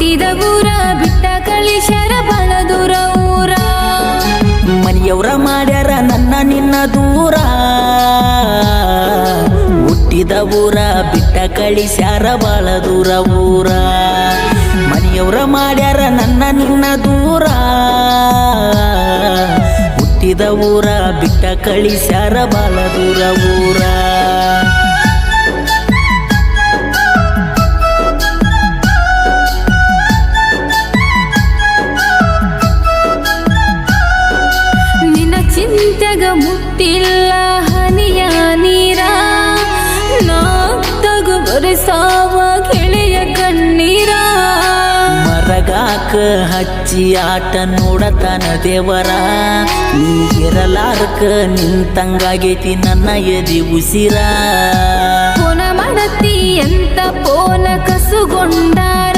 ಹುಟ್ಟಿದ ಊರ ಬಿಟ್ಟ ಕಳಿಸ್ಯಾರ ಬಹಳ ದೂರ ಊರ. ಮನೆಯವ್ರ ಮಾಡ್ಯಾರ ನನ್ನ ನಿನ್ನ ದೂರ, ಹುಟ್ಟಿದ ಊರ ಬಿಟ್ಟ ಕಳಿಸ್ಯಾರ ಬಾಳ ದೂರ ಊರ. ಮನೆಯವ್ರ ಮಾಡ್ಯಾರ ನನ್ನ ನಿನ್ನ ದೂರ, ಹುಟ್ಟಿದ ಊರ ಬಿಟ್ಟ ಕಳಿಸ್ಯಾರ ಬಾಳ ದೂರ ಊರ. ಚಿಂತೆಗ ಮುಟ್ಟಿಲ್ಲ ಹನಿಯ ನೀರ, ನಾಕ್ತಗ ಬರೆಸಾವ ಗೆಳೆಯ ಕಣ್ಣೀರ. ಮರಗಾಕ ಹಚ್ಚಿ ಆಟ ನೋಡತನ ದೇವರ, ನೀ ಇರಲಾರ್ಕ ನಿಂತಂಗಾಗೈತಿ ನನ್ನ ಎದಿ ಉಸಿರ. ಪೋನ ಮಾಡತಿ ಅಂತ ಪೋನ ಕಸುಗೊಂಡಾರ,